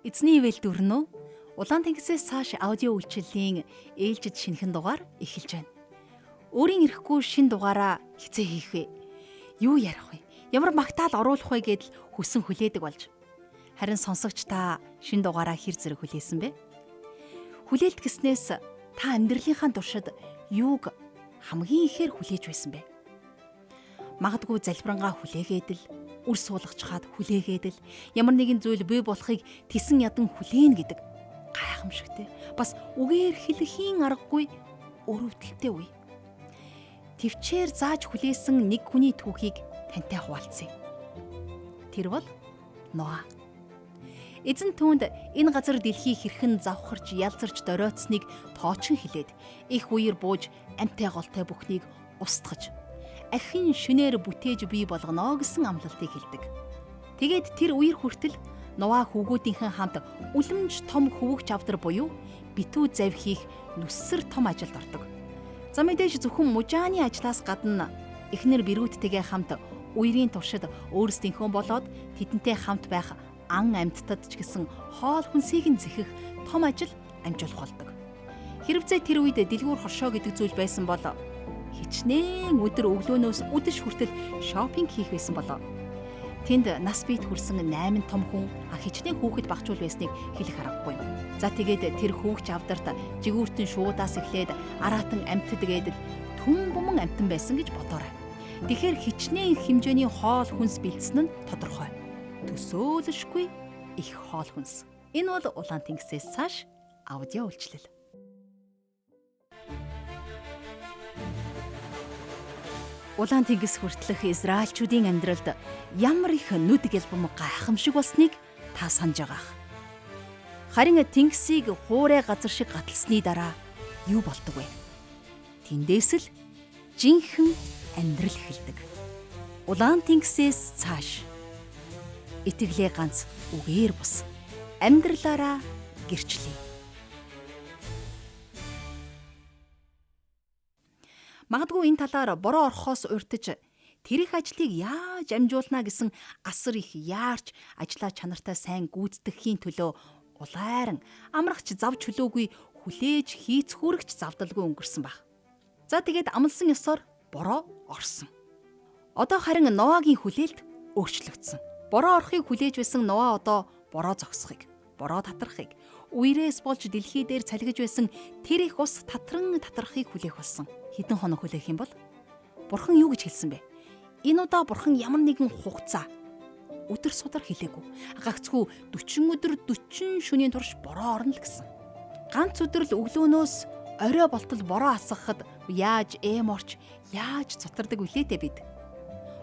Эзний ивэл дүрнө үү? Улаан тэнгисээс цааш аудио үйлчиллийн ээлжид шинэхэн дугаар эхэлж байна. Өөрийн ирэхгүй шинэ дугаараа хизээ хийх вэ? Юу ярих вэ? Ямар магтаал оруулах вэ гэдэл хүсэн хүлээдэг болж. Харин сонсогч та шинэ дугаараа хэр зэрэг хүлээсэн бэ? Хүлээлт гэснээс та амьдралынхаа туршид юуг хамгийн ихээр хүлээж байсан бэ? Магадгүй залбирангаа хүлээгээдэл, үр суулгачхаад хүлээгээдэл, ямар нэгэн зүйл бий болохыг тесэн ядан хүлээн гэдэг гайхамшигтэй. Бас үгээр хэлэхийн аргагүй өрөвдөлттэй үе. Төвчээр зааж хүлээсэн нэг хүний түүхийг тантай хуваалцъя. Тэр бол Ноа. Эзэн түүнд энэ газар дэлхий хэрхэн завхарч ялзарч доройтсныг тоочин хэлээд их үер бууж амьтай голтой бүхнийг устгаж ахин шүнээр бүтээж бий болгоно гэсэн амлалтыг хэлдэг. Тэгээд тэр үер хүртэл Ноа хүүгүүдийнхэн хамт үлэмж том хөвөгч авдар буюу битүү зав хийх нүссэр том ажилд ордог. За мэдээж зөвхөн мужааны ажлаас гадна эхнэр бэрүүдтэйгээ хамт үерийн туршид өөрсдийнхөө болоод тэдэнтэй хамт байх ан амьтдад ч гэсэн хоол хүнсийг нь зэхэх том ажил амжуулах болдог. Хэрвээ тэр үед дэлгүүр хоршоо гэдэг зүйл байсан бол хичнээн өдөр өглөөнөөс үдэш хүртэл шопинг хийх байсан болоо. Тэнд нас биет хүрсэн 8 том хүн хичнээн хүүхэд багчуул байсныг хэлэх аргагүй. За тэгээд тэр хүүхч авдарт жигүүртэн шуудаас эхлээд араатан амьтад гэдэл түн буман амьтан байсан гэж бодоорой. Тэгэхээр хичнээн хэмжээний хоол хүнс бэлдсэн нь тодорхой. Төсөөлшгүй их хоол хүнс. Энэ бол улаан тэнгисээс цааш аудио үйлчлэл. Улаан тэнгис хүртэлх Израильчүүдийн амьдралд ямар их нүд гэлбэм гайхамшиг болсныг та санаж байгаах. Харин тэнгисийг хуурай газар шиг гаталсны дараа юу болдог вэ? Тэндээс л жинхэнэ амьдрал эхэлдэг. Улаан тэнгисээс цааш итгэлээ ганц үгээр бус амьдралаараа гэрчлэе. Магадгүй энэ талаар бороо орхоос урьдч тэр их ажлыг яаж амжуулна гэсэн асар их яарч ажлаа чанартай сайн гүйцэтгэхийн төлөө улайран амрахч зав чөлөөгүй хүлээж хийцхүүрэгч завдалгүй өнгөрсөн баг. За тэгээд амлсан ёсоор бороо орсон. Одоо харин Ноагийн хүлээлт өөрчлөгдсөн. Бороо орохыг хүлээж байсан Ноа одоо бороо зогсохыг, бороо татрахыг, үерээс болж дэлхий дээр цалгиж байсан тэр их ус татрахыг хүлээх болсон. Хэдэн хоног хүлээх юм бол Бурхан юу гэж хэлсэн бэ? Энэ удаа Бурхан ямар нэгэн хугацаа өдөр судар хэлээгүй. Гагцхүү 40 өдөр 40 шөнийн турш бороо орно л гэсэн. Ганц өдөр л өглөөнөөс орой болтол бороо асгахад яаж эморч, яаж цутардаг үлээтэй бид.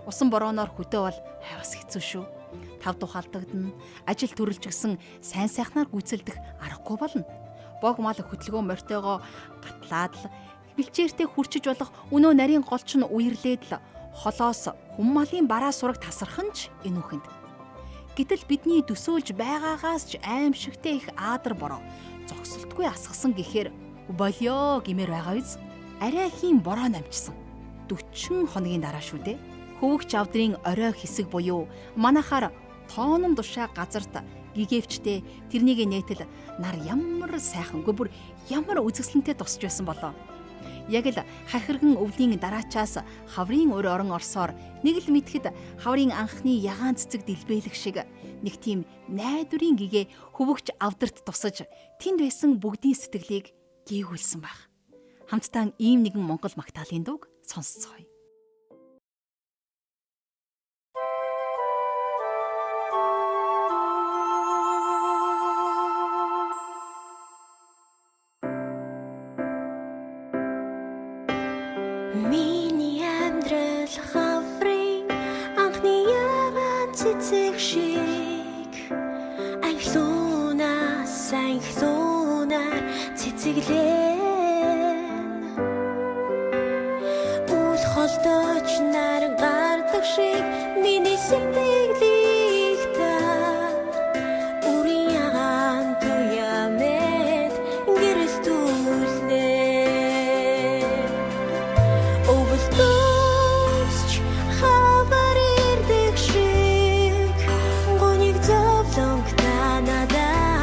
Усан борооноор хөдөө бол хайвас хэцүү шүү. Тав тухайлдагдана, ажил төрөлж гисэн сайн сайхнаар гүйцэлдэх аргагүй болно. Бог мал хөдөлгөөн морьтойгоо гатлаад л бэлчээртэй хүрчиж болох өнөө нарийн голч нь үерлээд л холоос хүм малын бараа сураг тасархан ч энүүхэнд. Гэтэл бидний төсөөлж байгаагаас ч аимшигтэй их аадар бороо зогсолтгүй асгасан гэхээр болёо гэмээр байгаа биз? Арай хийн бороо намжсан. 40 хоногийн дараа шүү дээ. Хөвөгч авдрын орой хэсэг буюу манахаар тооном душаа газарт гигэвчтэй тэрнийг нээтэл нар ямар сайхангүй бүр ямар үзэсгэлэнтэй тусч байсан болоо. Яг л хахирган өвлийн дараачаас хаврын өр орон орсоор нэг л мэдхэд хаврын анхны ягаан цэцэг дэлбэлэх шиг нэг тийм найдварын гэгээ хөвөгч авдарт тусаж тэнд байсан бүгдийн сэтгэлийг гээгүүлсэн баг. Хамтдаа ийм нэгэн Монгол магтаалын дууг сонсцгоё. Миний амьдрал хаврын анхны ягаан цэцэг шиг анхлуунаар цэцэглэн үл холдож наран гардаг шиг миний сэтгэлийг та үрийн ягаан туяамэд гэрэлтүүлнэ. Надад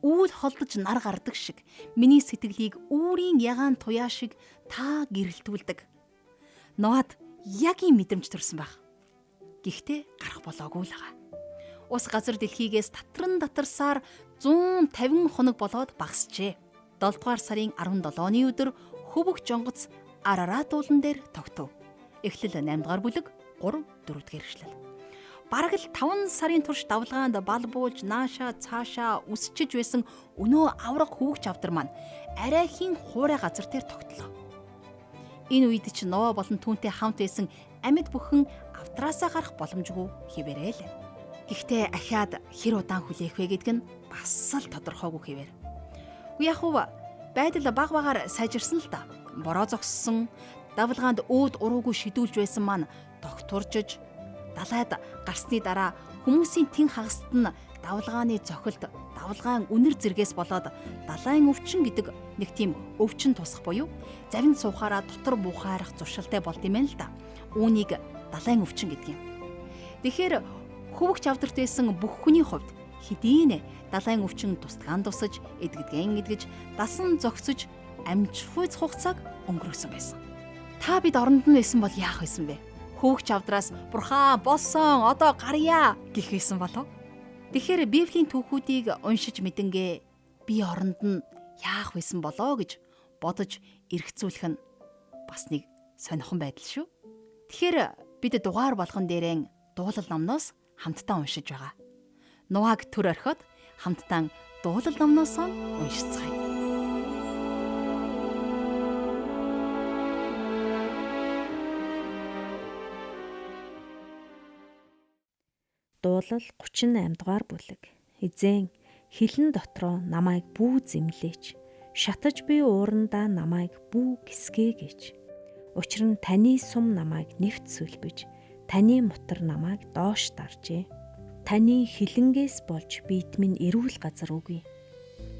үл холдож нар гардаг шиг миний сэтгэлийг үүрийн ягаан туяа шиг та гэрэлтүүлдэг. Ноад яг ийм мэдрэмж төрсөн баг. Гэхдээ гарах болоогүй л байгаа. Ус газар дэлхийгээс татарсаар 150 хоног болоод багасжээ. 7 дугаар сарын 17-ны өдөр хөвөг жонгоц Арарат уулан дээр тогтов. Эхлэл 8 дугаар бүлэг 3-4 дугаар эшлэл. Бараг л 5 сарын турш давлгаанд бал буулж наашаа цаашаа үсчиж байсан өнөө авраг хөвөг чавдар маань арайхийн хуурай газар дээр тогтлоо. Энэ үед ч Ноо болон түүнтэй хамт байсан амьд бүхэн авдраасаа гарах боломжгүй хിവэрээ л. Гэхдээ ахаад хэр удаан хүлээх вэ гэдг нь бас л тодорхойгүй хിവэр. Яг уу байдал баг-багаар сайжирсан л да. Бороо зогссон, давлгаанд өөд уруугүй шидүүлж байсан маань тогтворжж, далайд гарсны дараа хүмүүсийн тэн хагасд нь давлгааны цохилт, давлгаан үнэр зэргээс болоод далайн өвчин гэдэг нэг тийм өвчин тусах буюу завинд суухаараа дотор буухаарах зуршилтай болд юм байна л да. Үүнийг далайн өвчин гэдэг юм. Тэгэхээр хөвөг чавдарт байсан бүх хүний хувьд хэдийнэ далайн өвчин тусдгаан тусаж, эдгэдгэн эдгэж, дасан зогсож амжихуйц хугацааг өнгөрөөсөн байсан. Та бид оронд нь байсан бол яах байсан бэ? Хөвөг чавдраас бурхан болсон одоо гарья гэх байсан болов. Тэгэхээр Библийн түүхүүдийг уншиж мэдэнгээ би оронд нь яах байсан болоо гэж бодож эргцүүлэх нь бас нэг сонирхон байдал шүү. Тэгэхээр бид дугаар болгон дээрэн дуулал номноос хамтдаа уншиж байгаа. Нуаг төр орхиод хамтдаа дуулал номноос уншицгаая. Дуулал 38 дугаар бүлэг. Эзэн хилэн дотроо намайг бүү зэмлээч. Шатаж би уурандаа намайг бүү гисгээ гэж. Учир нь таны сум намайг нэвт сүлбэж, таны мутар намайг доош даржээ. Таны хилэнгээс болж биет минь эрүүл газар үгүй.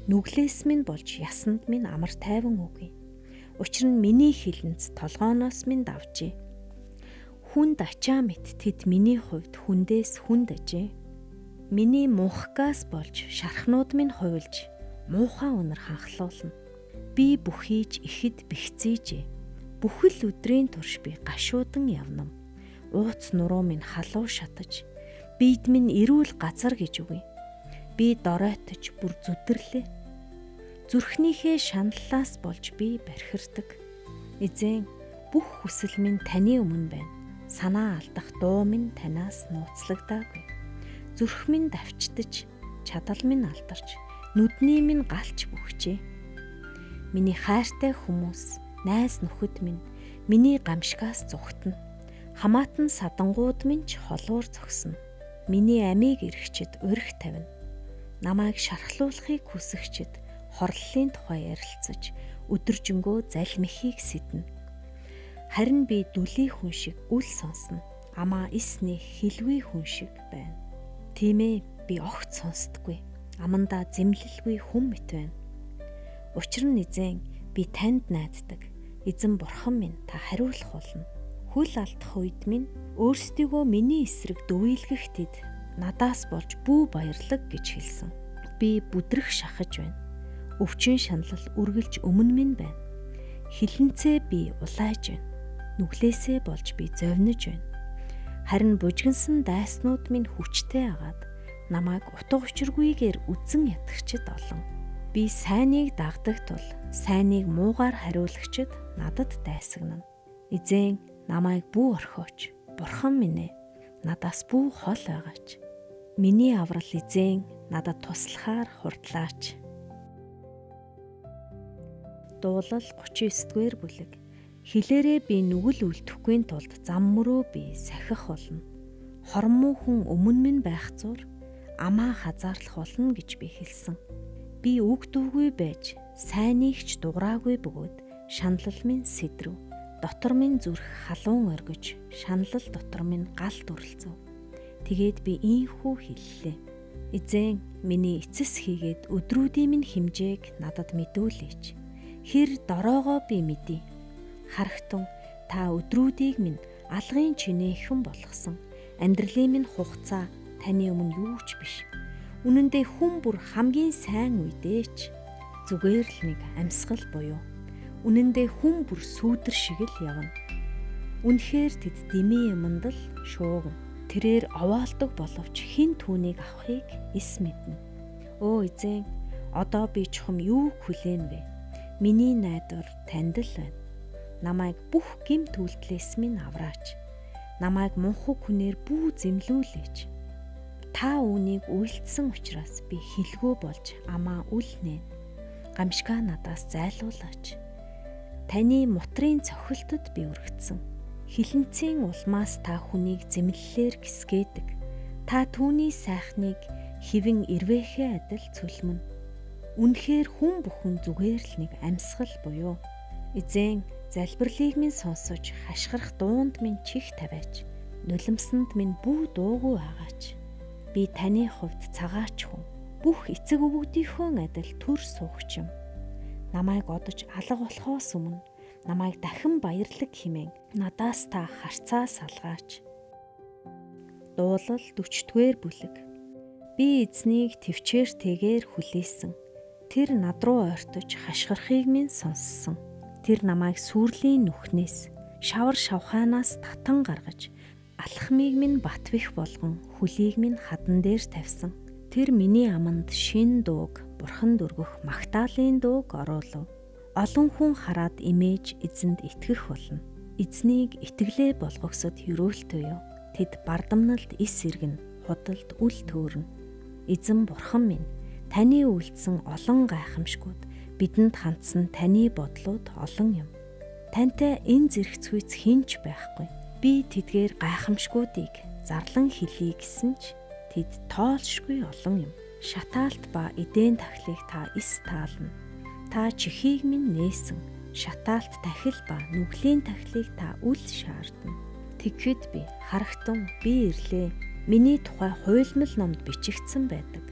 Нүглээс минь болж ясанд минь амар тайван үгүй. Учир нь миний хилэнц толгооноос минь давжээ. Хүнд ачаа мэт тэд миний хувьд хүндээс хүнд ажээ. Миний мунхгаас болж шархнууд минь хуйлж, муухай үнэр ханхлуулна. Би бүхийж ихэд бэхцээжээ. Бүхэл өдрийн турш би гашуудан явнам. Ууц нуруу минь халуу шатаж, биед минь эрүүл газар гэж үгүй. Би доройтож бүр зүдэрлээ. Зүрхнийхээ шаналлаас болж би бархирдаг. Эзэн бүх хүсэл минь таны өмнө байна. Санаа алдах дуу минь танаас нууцлагдаагүй. Зүрх минь давчдаж, чадал минь алдарч, нүдний минь галч бөхжээ. Миний хайртай хүмүүс, найз нөхөд минь миний гамшигаас зүгтэн. Хамаатан садангууд минь ч холуур зогсно. Миний амийг эргчэд урих тавина. Намайг шархлуулахыг хүсэгчэд хорлолын тухай ярилцаж, өдөржингөө залмихийг сэтнэ. Харин би дүлий хүн шиг үл сонсно. Амаа эсний хилвээ хүн шиг байна. Тийм ээ, би огт сонсдоггүй. Амандаа зэмлэлгүй хүн мэт байна. Учир нь эзэн би танд найддаг. Эзэн бурхан минь та хариулах болно. Хүл алдах үед минь өөрсдийгөө миний эсрэг дүвийлгэхтэд надаас болж бүү баярлаг гэж хэлсэн. Би бүдрэх шахаж байна. Өвчин шаналл үргэлж өмнө минь байна. Хилэнцээ би улайж байна. Нүглээсээ болж би зовниж байна. Харин бужигнсан дайснууд минь хүчтэй агаад намайг утга учиргүйгээр үзэн ятгчид олон. Би сайныг дагдаг тул сайныг муугаар хариулагчид надад дайсагнана. Эзэн намайг бүү орхиоч. Бурхан минь ээ, надаас бүү хол байгаач. Миний аврал эзэн надад туслахаар хурдлаач. Дуулал 39-р бүлэг. Хилээрээ би нүгэл үлдэхгүй тулд зам мөрөө би сахих болно. Хормоо хүн өмнө минь байх зур амаа хазаарлах болно гэж би хэлсэн. Би үг дүүгүй байж сайныг ч дуграагүй бөгөөд шаналл минь сэдрв. Дотор минь зүрх халуун оргиж, шаналл дотор минь гал дүрлцв. Тэгээд би ийхүү хэллээ. Эзэн миний эцэс хийгээд өдрүүдийн минь хэмжээг надад мэдүүлээч. Хэр дороогоо би мэдээ. Харагтун та өдрүүдийг минь алгын чинээхэн болгосон. Амьдралын минь хугацаа таны өмнө юу ч биш. Үнэн дээр хүн бүр хамгийн сайн үедээч зүгээр л нэг амьсгал буюу үнэн дээр хүн бүр сүүдэр шиг л явна. Үнэхээр тэд дэмий юмд л шуугна. Тэрээр овоолдог боловч хэн түүнийг авахыг эс мэднэ. Өө эзэн, одоо би чухам юу хүлээн вэ? Миний найдвар танд л байна. Намайг бүх гэмт үйлдэлээс минь авраач. Намайг мунхаг хүнээр бүү зэмлүүлээч. Та үүнийг үйлдсэн учраас би хилгүү болж амаа үлнэ. Гамшгаа надаас зайлуулаач. Таны мутрын цохилтод би өргөцсөн. Хилэнцийн улмаас та хүнийг зэмлэлээр гисгээдэг. Та түүний сайхныг хэвэн ирвэхээ адил цөлмөн. Үнэхээр хүн бүхэн зүгээр л нэг амьсгал буюу эзэн залбирлыг минь сонсож хашгирах дуунд минь чих тавиач. Нулимсанд минь бүү дуугүй агаач. Би таны хувьд цагаач хүн. Бүх эцэг өвгдийнхөө адил төр суугч юм. Намайг одож алга болохоос өмнө намайг дахин баярлаг хэмээн надаас та харцаа салгаач. Дуулал 40-р бүлэг. Би эзнийг төвчээртэйгээр хүлээсэн. Тэр над руу ойртож хашгирахыг минь сонссон. Тэр намайг сүрлийн нүхнээс, шавар шавхаанаас татан гаргаж, алхмыг минь батвих болгон хөлийг минь хадан дээр тавьсан. Тэр миний аманд шин дууг, бурханд өргөх магтаалын дууг оруулав. Олон хүн хараад имэж эзэнд итгэх болно. Эзнийг итгэлээ болгохсод өрөөлтөө юу. Тэд бардамналд ис иргэн, худалд үл төөрнө. Эзэн бурхан минь, таны үйлдсэн олон гайхамшгууд, бидэнд хандсан таны бодлууд олон юм. Тантай энэ зэрэгцгүйц хинч байхгүй. Би тэдгээр гайхамшгуудыг зарлан хэлье гэсэн ч тэд тоолшгүй олон юм. Шатаалт ба эдийн тахлыг та эс таална. Та чихийг минь нээсэн. Шатаалт тахил ба нүглийн тахлыг та үл шаардна. Тэгэхэд би харагтун би ирлээ. Миний тухай хуйлмал номд бичигдсэн байдаг.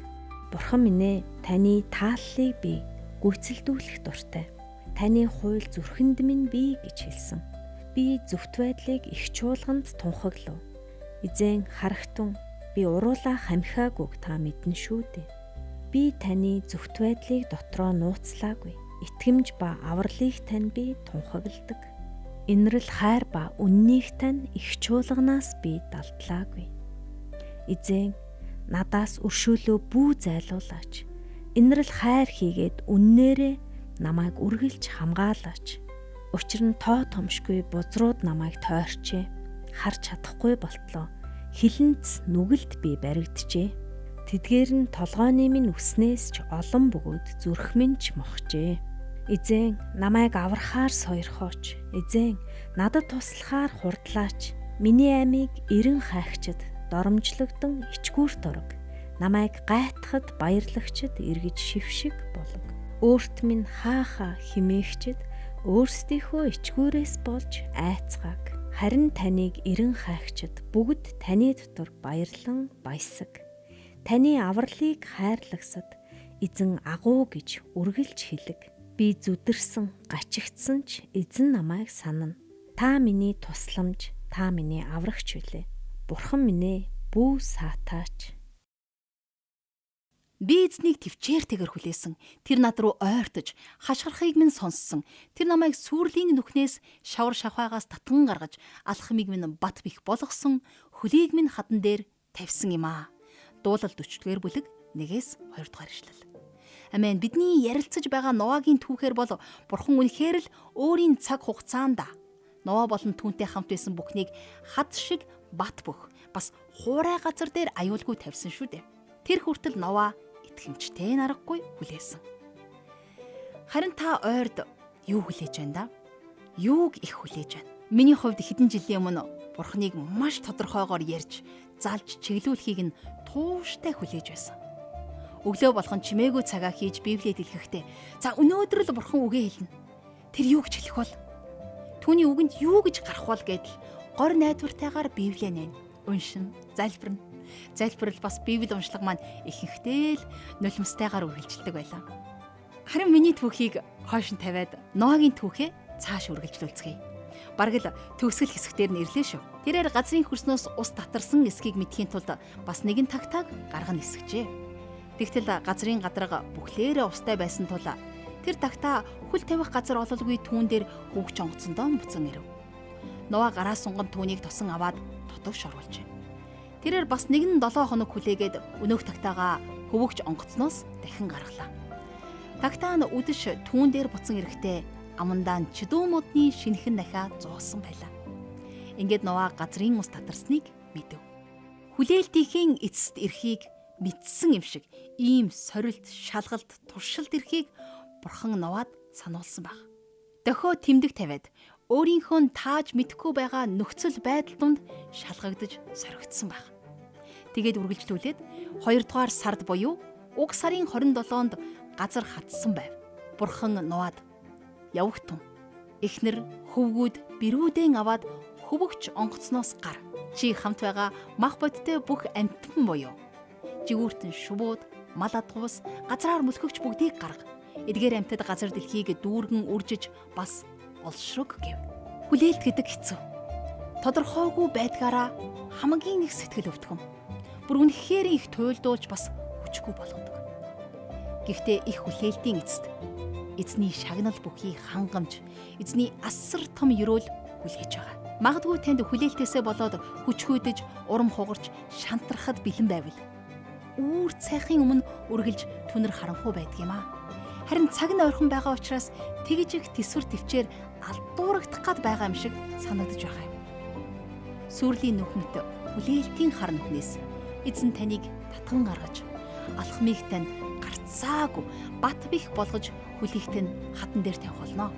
Бурхан минь ээ, таны тааллыг би гүйцэлдүүлэх дуртай. Таны хууль зүрхэнд минь бий гэж хэлсэн. Би зөвхт байдлыг их чуулганд тунхаглав. Эзэн харагтун би уруулаа хамхаагүйг та мэднэ шүү дээ. Би таны зөвхт байдлыг дотроо нууцлаагүй. Итгэмж ба авралыг тань би тунхагладаг. Инрэл хайр ба үннийг тань их чуулганаас би далдлаагүй. Эзэн надаас өршөөлөө бүү зайлуулаач. Инрэл хайр хийгээд үннээрээ намайг үргэлж хамгаалаач. Учир нь тоо томшгүй бузрууд намайг тойрчээ. Харж чадахгүй болтлоо. Хилэнц нүгэлд би баригджээ. Тэдгээр нь толгойн минь үснээс ч олон бөгөөд зүрх минь ч мохжээ. Эзэн намайг аврахаар сойрхооч. Эзэн надад туслахаар хурдлаач. Миний амийг эрен хайгчид доромжлогдсон ичгүүрт орог. Намайг гайтхад баярлагчид эргэж шившиг болог. Өөрт минь хаахаа химээгчид өөрсдийнхөө ичгүүрээс болж айцгааг. Харин таныг эрен хайгчид бүгд таны дотор баярлан баясаг. Таны авралыг хайрлагсад эзэн агуу гэж үргэлж хэлэг. Би зүдэрсэн, гачигдсан ч эзэн намайг санана. Та миний тусламж, та миний аврагч үлээ. Бурхан минь ээ, бүү саатаач. Би эзнийг төвчээртэйгээр хүлээсэн. Тэр над руу ойртож, хашгирахыг минь сонссон. Тэр намайг сүрлийн нүхнээс шавар шавхаагаас татан гаргаж, алхмыг минь бат бих болгосон, хөлийг минь хадан дээр тавьсан юм аа. Дуулал 40-р бүлэг 1-2 дугаар ишлэл. Амен. Бидний ярилцаж байгаа Ноагийн түүхээр бол Бурхан үнэхээр л өөрийн цаг хугацаанд Ноа болон түүнтэй хамт байсан бүхнийг хад шиг бат бөх, бас хуурай газар дээр аюулгүй тавьсан шүү дээ. Тэр хүртэл Ноа итгэмжтэй наргагүй хүлээсэн. Харин та ойрд юу хүлээж байна да? Юуг их хүлээж байна? Миний хувьд хэдэн жилийн өмнө Бурханыг маш тодорхойгоор ярьж, залж чиглүүлэхийг нь тууштай хүлээж байсан. Өглөө болгон чимээгүй цагаа хийж Библийг дэлгэхдээ за өнөөдөр л Бурхан үгээ хэлнэ. Тэр юу гэж хэлэх бол? Түүний үгэнд юу гэж гарах бол гэдэл гор найдвартайгаар Библийг нээн. Уншин, залбирна. Залбирал бас Библи уншлага маань ихэнхдээ л нулимстайгаар үргэлжилдэг байлаа. Харин миний түүхийг хойш нь тавиад Ноагийн түүхээ цааш үргэлжлүүлцгээе. Бараг л төгсгөл хэсэгтэр нь ирлээ шүү. Тэрээр газрын хөрснөөс ус татарсан эсхийг мэдхийн тулд бас нэгэн тагтааг гаргана эсгэжээ. Тэгтэл газрын гадарга бүхлээрээ устай байсан тул тэр тагтаа хөл тавих газар ололгүй түүн дээр хөвгч онгоцондоо буцан ирэв. Нова гараа сунган түүнийг тосон аваад тотогш оруулжээ. Тэрээр бас нэгэн 7 хоног хүлээгээд өнөөх тагтаагаа хөвгч онгоцноос дахин гаргалаа. Тагтаа нь үдэш түүн дээр буцан ирэхдээ амандаа нь чидүү модны шинэхэн дахиа зуусан байлаа. Ингээд Нова газрын ус татарсныг мэдэв. Хүлээлтийн эцэст эрхийг мэдсэн юм шиг ийм сорилт, шалгалт, туршилт эрхийг Бурхан Новад сануулсан баг. Дохио тэмдэг тавиад өөрийнхөө нь тааж мэдэхгүй байгаа нөхцөл байдал донд шалгагдаж соригдсон баг. Тэгээд үргэлжлүүлээд 2 дугаар сард буюу уг сарын 27-нд газар хатсан байв. Бурхан Новад явагтун эхнэр хөвгүүд бирүүдэн аваад хөвгч онгоцноос гар. Чи хамт байгаа мах бодтой бүх амьтан буюу жигүүртэн шувууд, мал адгуус, газраар мөлхөгч бүгдийг гарга. Эдгээр амьтад газар дэлхийг дүүргэн үржиж бас олшрог гэв. Хүлээлт гэдэг хэцүү. Тодорхойгүй байдгаараа хамгийн их сэтгэл өвтгөн. Бүр үнэхээр их туйлдуулж бас хүчгүй болгодог. Гэхдээ их хүлээлтийн эцэст эзний шагнал бүхий хангамж, эзний асар том ёроол хүлээж байгаа. Магадгүй танд хүлээлтээсээ болоод хүч хүйдэж, урам хугарч, шантрахад бэлэн байвал үүр цайхын өмнө үргэлж түнэр харанхуй байдгиймаа. Харин цаг нь ойрхон байгаа учраас тэгж их тэсвэр төвчээр алдуурагдах гад байгаа юм шиг санагдаж байгаа юм. Сүрлийн нүхнэт хүлээлтийн хар нүхнээс эзэн таныг татган гаргаж, алхмыг тань гарцаагүй бат бих болгож хүлийхт нь хатан дээр тавих болно.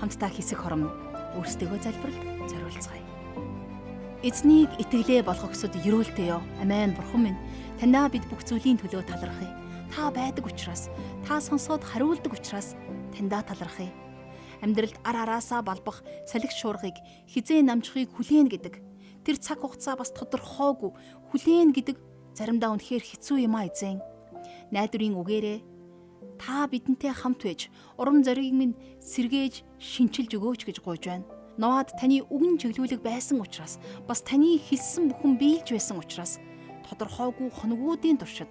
Хамтдаа хэсэг хором өөрсдөө залбиралд зориулцгаая. Эзнийг итгэлээ болгохсод ёроолтой ёо. Амен. Бурхан минь, танаа бид бүх зүйлийн төлөө талархъя. Та байдаг учраас, та сонсоод хариулдаг учраас таньдаа талархъя. Амьдралд ар араасаа балбах салхи шуургыг хизээ намжихыг хүлээн гэдэг. Тэр цаг хугацаа бас тодорхойгүй хүлээн гэдэг заримдаа үнэхээр хэцүү юм а эзэн. Найдварын үгээрээ та бидэнтэй хамт байж урам зориг минь сэргээж шинчилж өгөөч гэж гуйж байна. Новад таны үгэн чиглүүлэг байсан учраас, бас таны хэлсэн бүхэн биелж байсан учраас тодорхойгүй хоногуудын туршид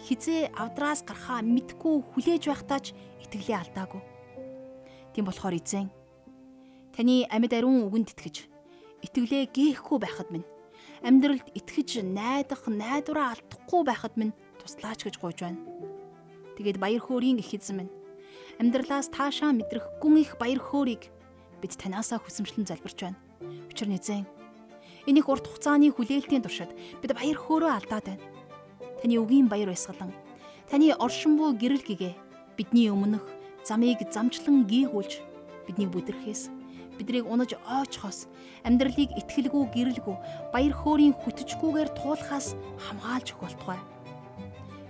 хизээ авдраас гарахаа мэдгүй хүлээж байхтаач итгэлээ алдаагүй. Тийм болохоор эзэн таны амьд ариун үгэнд итгэж итгэлээ гээхгүй байхад минь, амьдралд итгэж найдах, найдвараа алдахгүй байхад минь туслаач гэж гуйж байна. Тэгээд баяр хөөрийн их эзэн минь, амьдралаас таашаа мэдрэх гүн их баяр хөөргийг бид танаасаа хүсэмжлэн залбирч байна. Учир нь эзэн, энэ их урт хугацааны хүлээлтийн туршид бид баяр хөөрөө алдаад байна. Таны үгийн баяр баясгалан, таны оршин буй гэрэл гэгээ бидний өмнөх замыг замчлан гийгүүлж биднийг бүдэрхээс, биднийг унаж оочхоос, амьдралыг итгэлгүй гэрэлгүй баяр хөөрийн хүтжгүйгээр туулахаас хамгаалж өгөх болтугай.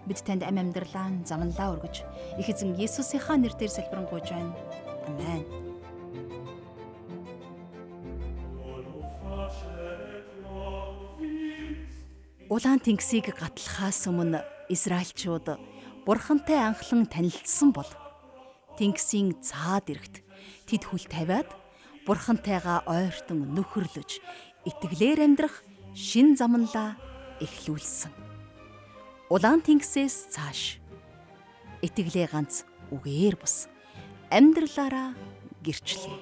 Бид танд амьдралаа замналаа өргөж, их эзэн Есүсийнхаа нэрээр залбирanгуйж байна. Амен. Улаан тэнгисийг гатлахаас өмнө Израильчууд Бурхантай анхлан танилцсан бол тэнгисийн цаад эрэгт тэд хүл тавиад Бурхантайгаа ойртон нөхөрлөж итгэлээр амьдрах шин замналаа эхлүүлсэн. Улаан тэнгисээс цааш итгэлээ ганц үгээр бус амьдралаараа гэрчлэе.